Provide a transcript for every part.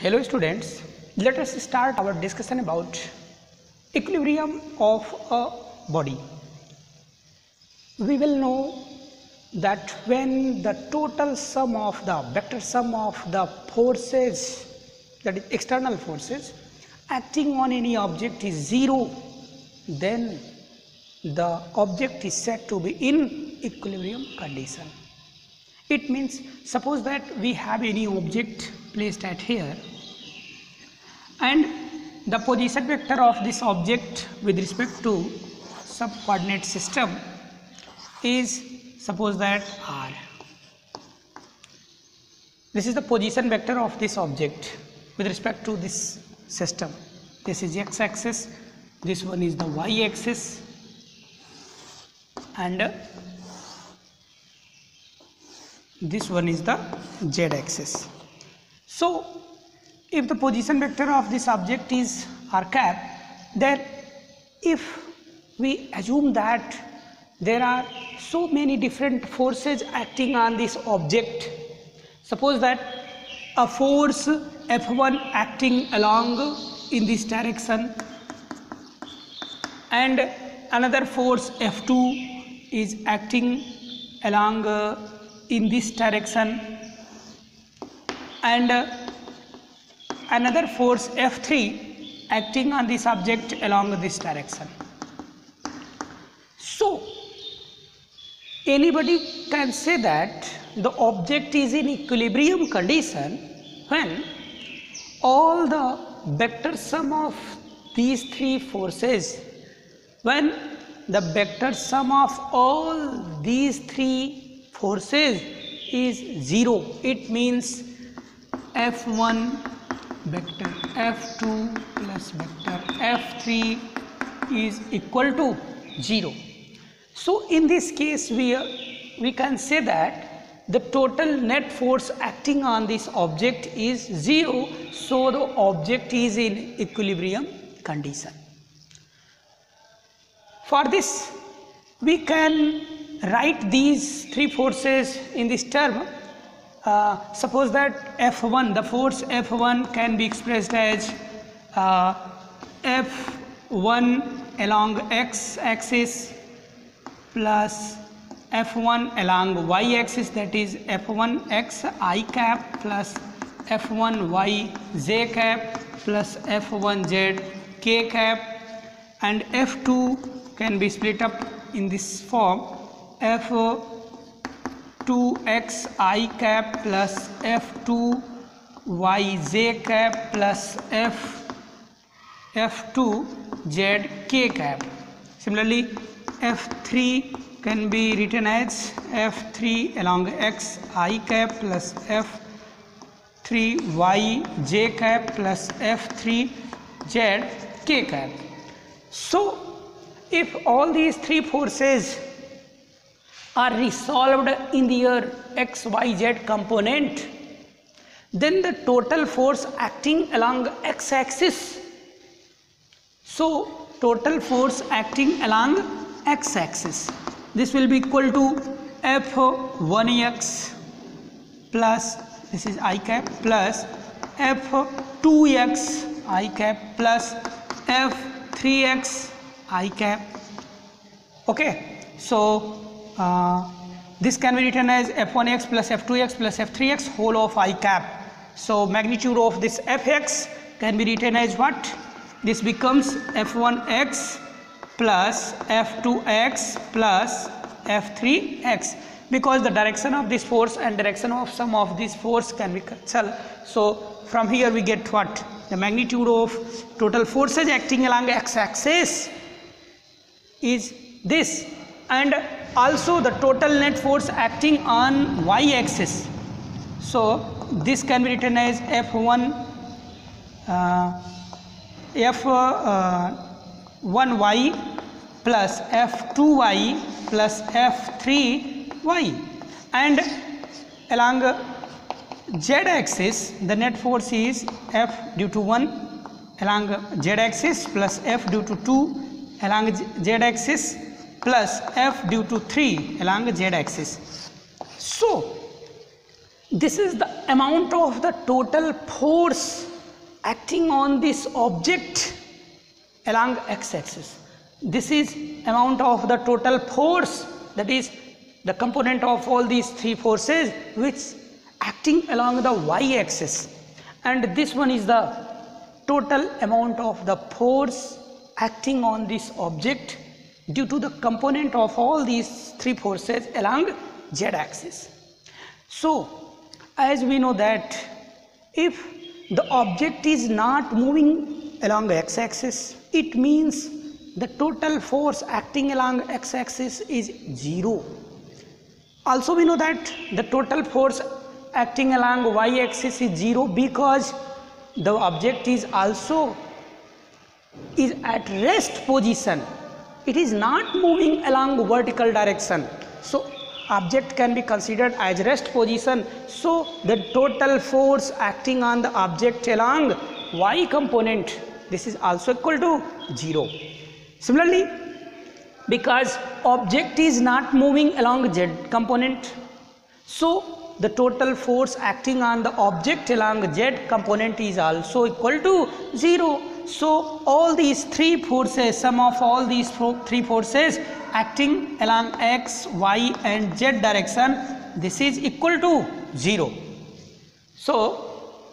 Hello students, let us start our discussion about equilibrium of a body. We will know that when the total sum of the vector sum of the forces, that is external forces, acting on any object is 0, then the object is said to be in equilibrium condition. It means, suppose that we have any object placed at here, and the position vector of this object with respect to some coordinate system is, suppose that r. This is the position vector of this object with respect to this system. This is x axis, this one is the y axis, and this one is the z axis. So if the position vector of this object is r cap, then if we assume that there are so many different forces acting on this object, suppose that a force F1 acting along in this direction and another force F2 is acting along in this direction, and another force F3 acting on this object along this direction. So anybody can say that the object is in equilibrium condition when all the vector sum of these three forces, when the vector sum of all these three forces is 0. It means F1 vector F2 plus vector F3 is equal to 0. So in this case we can say that the total net force acting on this object is 0, so the object is in equilibrium condition. For this we can write these three forces in this term. Suppose that F1, the force F1 can be expressed as F1 along x axis plus F1 along y axis, that is F1x I cap plus F1y j cap plus F1z k cap, and F2 can be split up in this form, F2x I cap plus F2y j cap plus F2z k cap. Similarly, F3 can be written as F3 along x I cap plus F3y j cap plus F3z k cap. So if all these three forces are resolved in their x, y, z component, then the total force acting along x axis, so total force acting along x axis, this will be equal to F1x plus, this is I cap, plus F2x I cap plus F3x I cap. Okay, so this can be written as F1x plus F2x plus F3x whole of I cap. So magnitude of this Fx can be written as what? This becomes F1x plus F2x plus F3x, because the direction of this force and direction of some of this force can be cancelled. So from here we get what? The magnitude of total forces acting along x axis is this, and also the total net force acting on y axis. So this can be written as F1 F1y plus F2y plus F3y, and along z axis the net force is F due to 1 along z axis plus F due to 2 along z axis plus F due to 3 along z axis. So this is the amount of the total force acting on this object along x-axis. This is amount of the total force, that is the component of all these three forces which acting along the y-axis, and this one is the total amount of the force acting on this object due to the component of all these three forces along z-axis. So as we know that if the object is not moving along x-axis, it means the total force acting along x-axis is 0. Also we know that the total force acting along y-axis is 0 because the object is also at rest position. It is not moving along vertical direction. So object can be considered as rest position. So the total force acting on the object along y component, this is also equal to 0. Similarly, because object is not moving along z component, so the total force acting on the object along z component is also equal to 0. So all these three forces, sum of all these three forces acting along x, y and z direction, this is equal to 0. So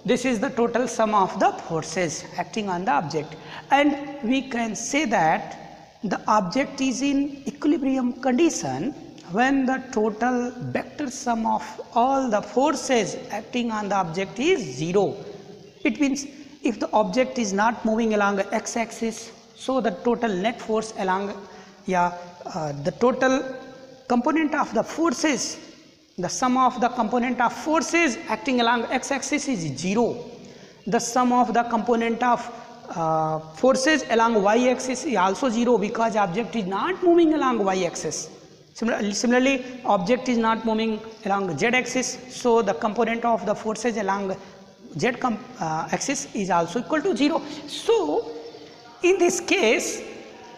this is the total sum of the forces acting on the object, and we can say that the object is in equilibrium condition when the total vector sum of all the forces acting on the object is 0. It means if the object is not moving along the x-axis, so the total net force along the total component of the forces, the sum of the component of forces acting along x-axis is 0. The sum of the component of forces along y-axis is also 0 because object is not moving along y-axis. Similarly, object is not moving along z-axis, so the component of the forces along z-axis is also equal to 0. So in this case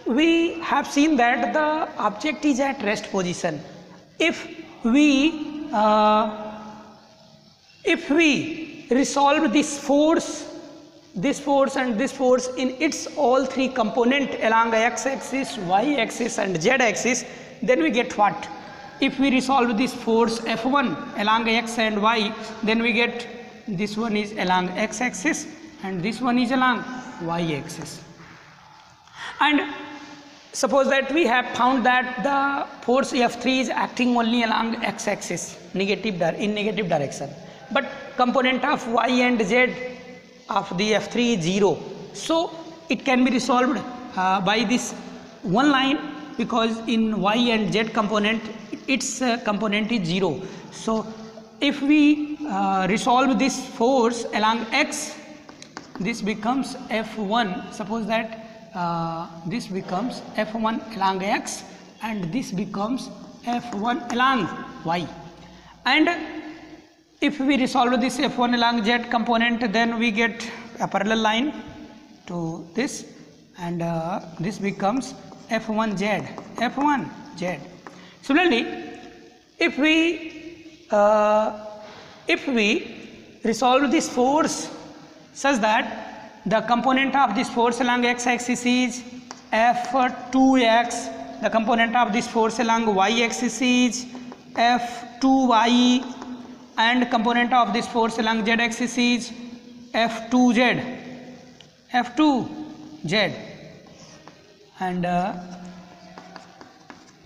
we have seen that the object is at rest position. If we resolve this force and this force in its all three component along x-axis, y-axis and z-axis, then we get what? If we resolve this force F1 along x and y, then we get this one is along x-axis and this one is along y-axis. And suppose that we have found that the force F3 is acting only along x-axis, in negative direction, but component of y and z of the F3 is 0. So it can be resolved by this one line, because in y and z component its component is 0. So if we resolve this force along x, this becomes F1. Suppose that this becomes F1 along x and this becomes F1 along y, and if we resolve this F1 along z component, then we get a parallel line to this, and this becomes F1z. Similarly, if we resolve this force such that the component of this force along x-axis is F2x, the component of this force along y-axis is F2y, and component of this force along z-axis is F2z, and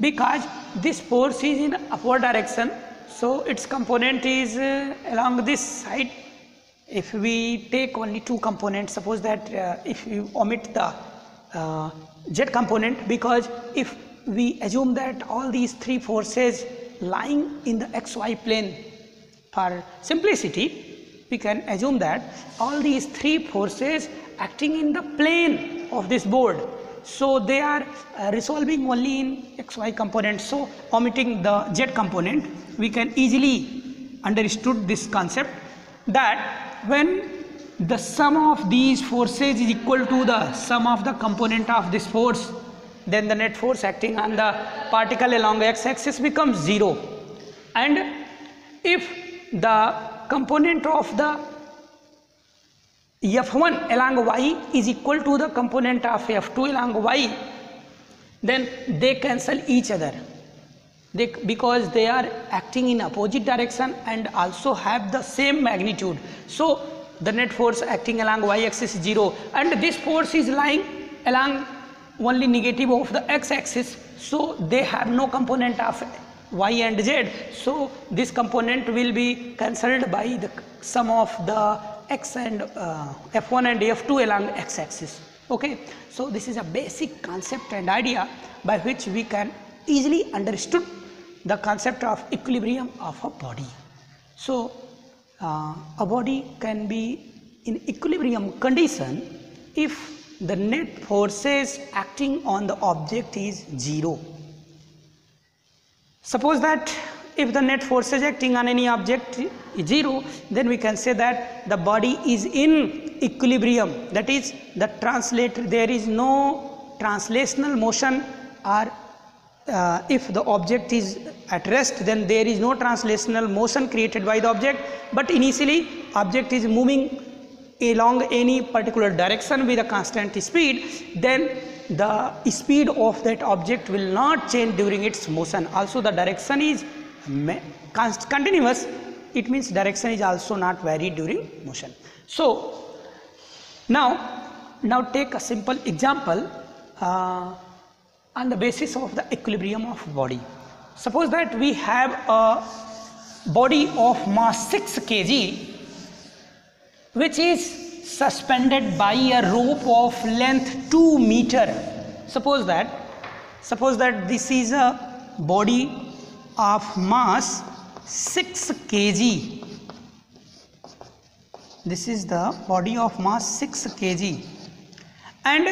because this force is in upward direction, so its component is along this side. If we take only two components, suppose that if you omit the z component, because if we assume that all these three forces lying in the xy plane, for simplicity we can assume that all these three forces acting in the plane of this board, so they are resolving only in xy component. So omitting the z component, we can easily understood this concept that when the sum of these forces is equal to the sum of the component of this force, then the net force acting on the particle along x-axis becomes 0. And if the component of the F1 along y is equal to the component of F2 along y, then they cancel each other. Because they are acting in opposite direction and also have the same magnitude. So the net force acting along y axis is 0, and this force is lying along only negative of the x axis, so they have no component of y and z, so this component will be cancelled by the sum of the x and F1 and F2 along x axis. Okay, so this is a basic concept and idea by which we can easily understood the concept of equilibrium of a body. So a body can be in equilibrium condition if the net forces acting on the object is 0. Suppose that if the net forces acting on any object is 0, then we can say that the body is in equilibrium. That is, there is no translational motion, or if the object is at rest, then there is no translational motion created by the object, but initially object is moving along any particular direction with a constant speed, then the speed of that object will not change during its motion. Also the direction is continuous, it means direction is also not varied during motion. So now take a simple example on the basis of the equilibrium of body. Suppose that we have a body of mass 6 kg which is suspended by a rope of length 2 meter. Suppose that this is a body of mass 6 kg. This is the body of mass 6 kg, and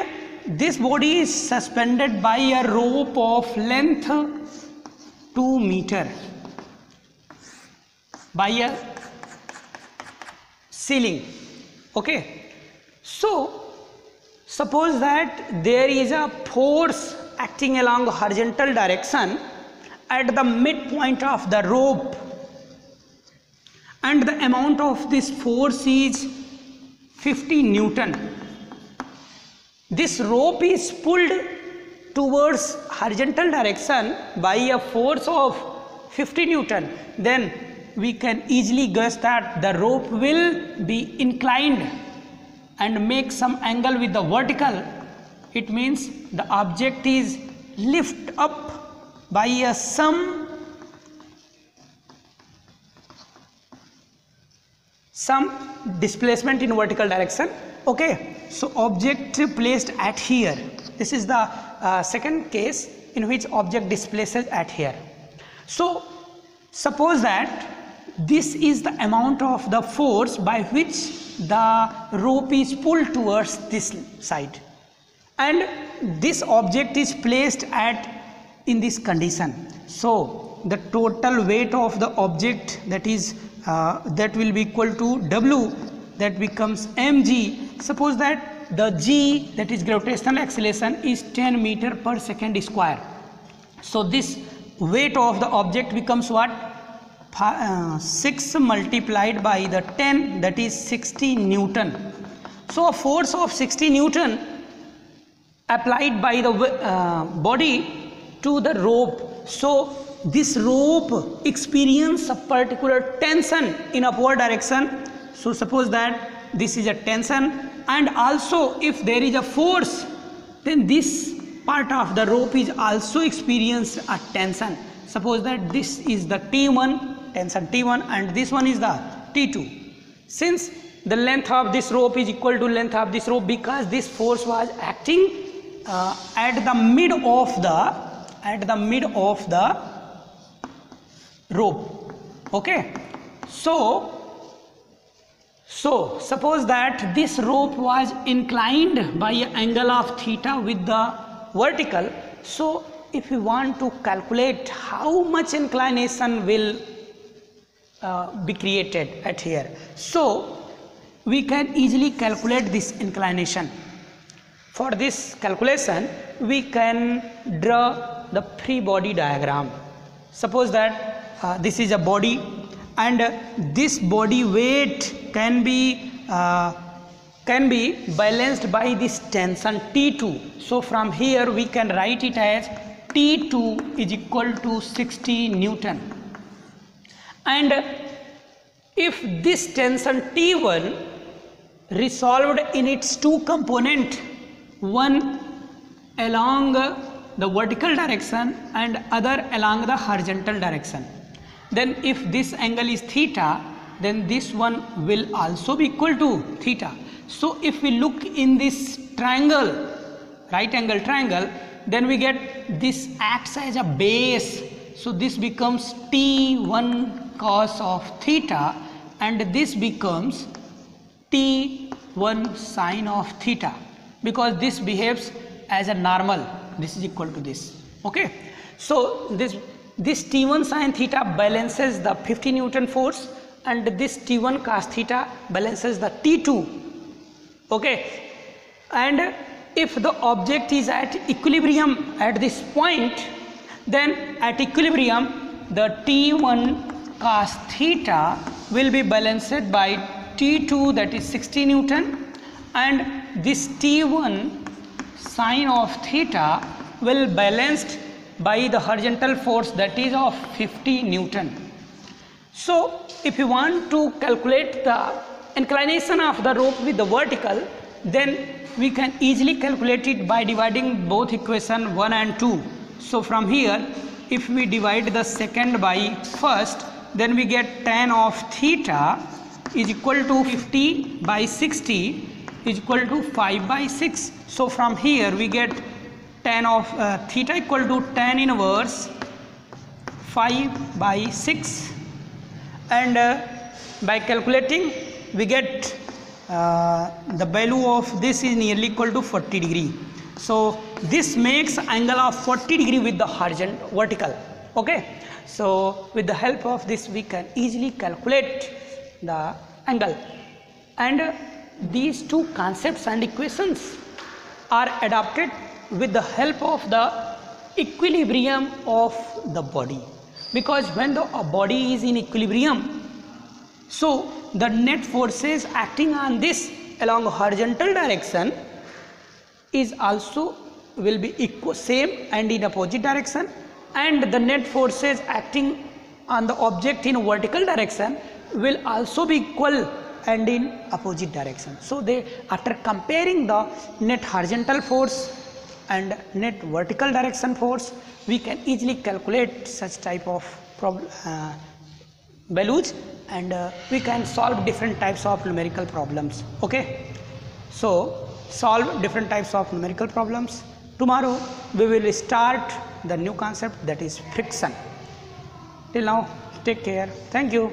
this body is suspended by a rope of length 2 meter by a ceiling. Okay, so suppose that there is a force acting along horizontal direction at the midpoint of the rope, and the amount of this force is 50 Newton. This rope is pulled towards horizontal direction by a force of 50 Newton. Then we can easily guess that the rope will be inclined and make some angle with the vertical. It means the object is lifted up by a some displacement in vertical direction. Okay, so object placed at here. This is the second case in which object displaces at here. So suppose that this is the amount of the force by which the rope is pulled towards this side, and this object is placed in this condition. So the total weight of the object, that is that will be equal to W, that becomes mg. Suppose that the g, that is gravitational acceleration, is 10 meter per second square. So this weight of the object becomes what? 6 multiplied by the 10, that is 60 Newton. So a force of 60 Newton applied by the body to the rope. So this rope experiences a particular tension in upward direction. So suppose that this is a tension, and also if there is a force, then this part of the rope is also experience a tension. Suppose that this is the T1, tension T1, and this one is the T2. Since the length of this rope is equal to length of this rope, because this force was acting at the mid of the rope. Okay, so suppose that this rope was inclined by an angle of theta with the vertical. So if we want to calculate how much inclination will be created at here, so we can easily calculate this inclination. For this calculation, we can draw the free body diagram. Suppose that this is a body, and this body weight can be can be balanced by this tension T2. So from here we can write it as T2 is equal to 60 Newton. And if this tension T1 resolved in its two component, one along the vertical direction and other along the horizontal direction, then if this angle is theta, then this one will also be equal to theta. So if we look in this triangle, right angle triangle, then we get this acts as a base. So this becomes T1 cos of theta, and this becomes T1 sine of theta, because this behaves as a normal. This is equal to this. Okay. So this T1 sine theta balances the 50 Newton force, and this T1 cos theta balances the T2. Okay. And if the object is at equilibrium at this point, then at equilibrium the T1 cos theta will be balanced by T2, that is 60 Newton, and this T1 sine of theta will balanced by the horizontal force, that is of 50 Newton. So if you want to calculate the inclination of the rope with the vertical, then we can easily calculate it by dividing both equation 1 and 2. So from here, if we divide the second by first, then we get tan of theta is equal to 50 by 60 is equal to 5 by 6. So from here we get tan of theta equal to tan inverse 5 by 6, and by calculating we get the value of this is nearly equal to 40 degree. So this makes angle of 40 degree with the horizontal vertical. Okay. So with the help of this we can easily calculate the angle, and these two concepts and equations are adopted with the help of the equilibrium of the body, because when the body is in equilibrium, so the net forces acting on this along horizontal direction is also will be equal, same and in opposite direction, and the net forces acting on the object in vertical direction will also be equal and in opposite direction. So they, after comparing the net horizontal force and net vertical direction force, we can easily calculate such type of values, and we can solve different types of numerical problems. Okay. So solve different types of numerical problems. Tomorrow we will start the new concept, that is friction. Till now, take care. Thank you.